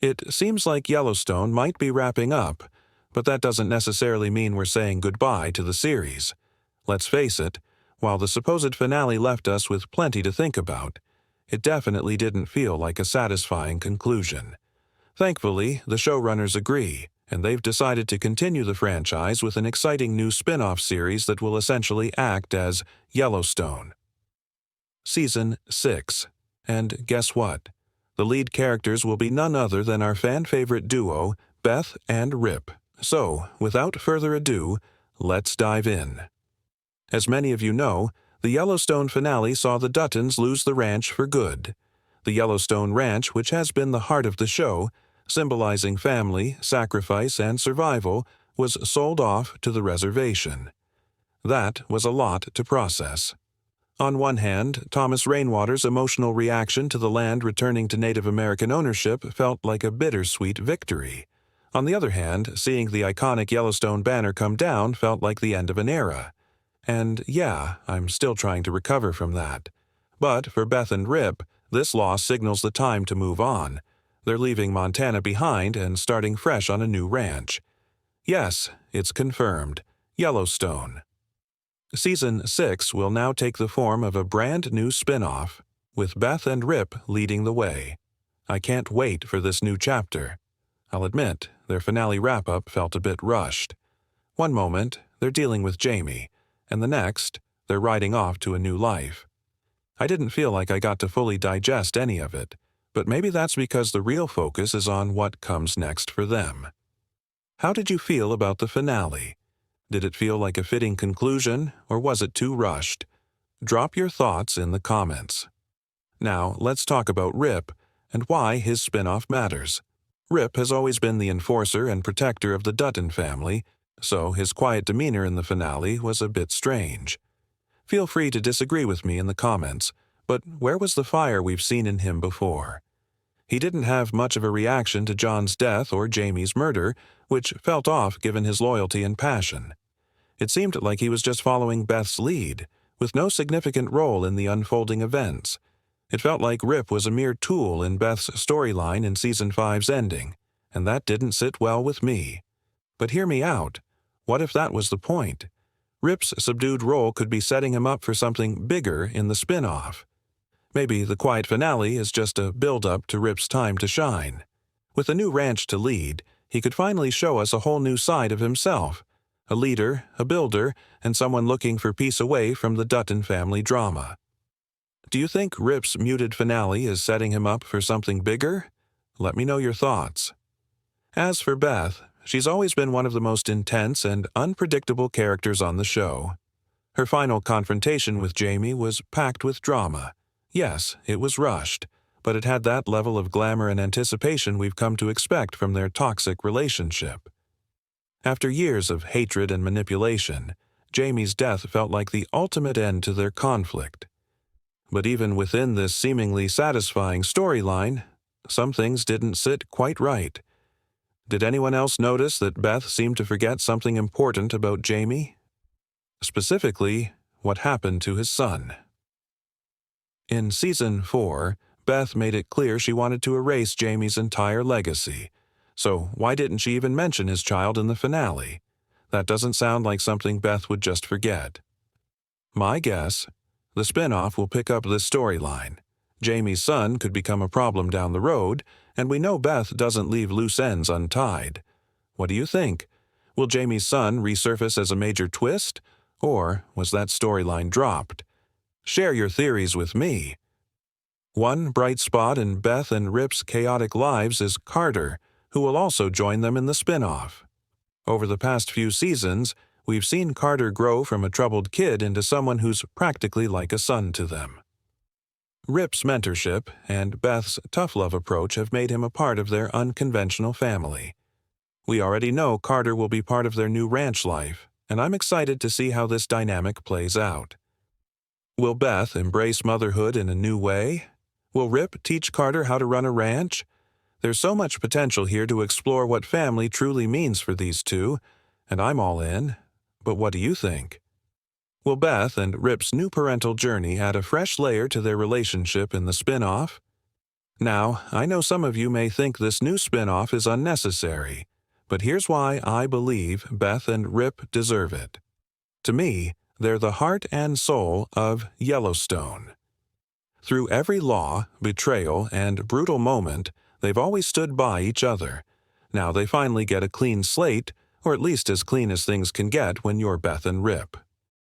It seems like Yellowstone might be wrapping up, but that doesn't necessarily mean we're saying goodbye to the series. Let's face it, while the supposed finale left us with plenty to think about, it definitely didn't feel like a satisfying conclusion. Thankfully, the showrunners agree, and they've decided to continue the franchise with an exciting new spin-off series that will essentially act as Yellowstone. Season 6. And guess what? The lead characters will be none other than our fan-favorite duo, Beth and Rip. So, without further ado, let's dive in. As many of you know, the Yellowstone finale saw the Duttons lose the ranch for good. The Yellowstone Ranch, which has been the heart of the show, symbolizing family, sacrifice, and survival, was sold off to the reservation. That was a lot to process. On one hand, Thomas Rainwater's emotional reaction to the land returning to Native American ownership felt like a bittersweet victory. On the other hand, seeing the iconic Yellowstone banner come down felt like the end of an era. And yeah, I'm still trying to recover from that. But for Beth and Rip, this loss signals the time to move on. They're leaving Montana behind and starting fresh on a new ranch. Yes, it's confirmed. Yellowstone. Season 6 will now take the form of a brand new spin-off, with Beth and Rip leading the way. I can't wait for this new chapter. I'll admit, their finale wrap-up felt a bit rushed. One moment, they're dealing with Jamie, and the next, they're riding off to a new life. I didn't feel like I got to fully digest any of it, but maybe that's because the real focus is on what comes next for them. How did you feel about the finale? Did it feel like a fitting conclusion, or was it too rushed? Drop your thoughts in the comments. Now, let's talk about Rip and why his spin-off matters. Rip has always been the enforcer and protector of the Dutton family, so his quiet demeanor in the finale was a bit strange. Feel free to disagree with me in the comments, but where was the fire we've seen in him before? He didn't have much of a reaction to John's death or Jamie's murder, which felt off given his loyalty and passion. It seemed like he was just following Beth's lead, with no significant role in the unfolding events. It felt like Rip was a mere tool in Beth's storyline in Season 5's ending, and that didn't sit well with me. But hear me out. What if that was the point? Rip's subdued role could be setting him up for something bigger in the spin-off. Maybe the quiet finale is just a build-up to Rip's time to shine. With a new ranch to lead, he could finally show us a whole new side of himself. A leader, a builder, and someone looking for peace away from the Dutton family drama. Do you think Rip's muted finale is setting him up for something bigger? Let me know your thoughts. As for Beth, she's always been one of the most intense and unpredictable characters on the show. Her final confrontation with Jamie was packed with drama. Yes, it was rushed, but it had that level of glamour and anticipation we've come to expect from their toxic relationship. After years of hatred and manipulation, Jamie's death felt like the ultimate end to their conflict. But even within this seemingly satisfying storyline, some things didn't sit quite right. Did anyone else notice that Beth seemed to forget something important about Jamie? Specifically, what happened to his son. In Season 4, Beth made it clear she wanted to erase Jamie's entire legacy. So why didn't she even mention his child in the finale? That doesn't sound like something Beth would just forget. My guess, the spin-off will pick up this storyline. Jamie's son could become a problem down the road, and we know Beth doesn't leave loose ends untied. What do you think? Will Jamie's son resurface as a major twist, or was that storyline dropped? Share your theories with me. One bright spot in Beth and Rip's chaotic lives is Carter, who will also join them in the spin-off. Over the past few seasons, we've seen Carter grow from a troubled kid into someone who's practically like a son to them. Rip's mentorship and Beth's tough love approach have made him a part of their unconventional family. We already know Carter will be part of their new ranch life, and I'm excited to see how this dynamic plays out. Will Beth embrace motherhood in a new way? Will Rip teach Carter how to run a ranch? There's so much potential here to explore what family truly means for these two, and I'm all in. But what do you think? Will Beth and Rip's new parental journey add a fresh layer to their relationship in the spin-off? Now, I know some of you may think this new spin-off is unnecessary, but here's why I believe Beth and Rip deserve it. To me, they're the heart and soul of Yellowstone. Through every law, betrayal, and brutal moment, they've always stood by each other. Now they finally get a clean slate, or at least as clean as things can get when you're Beth and Rip.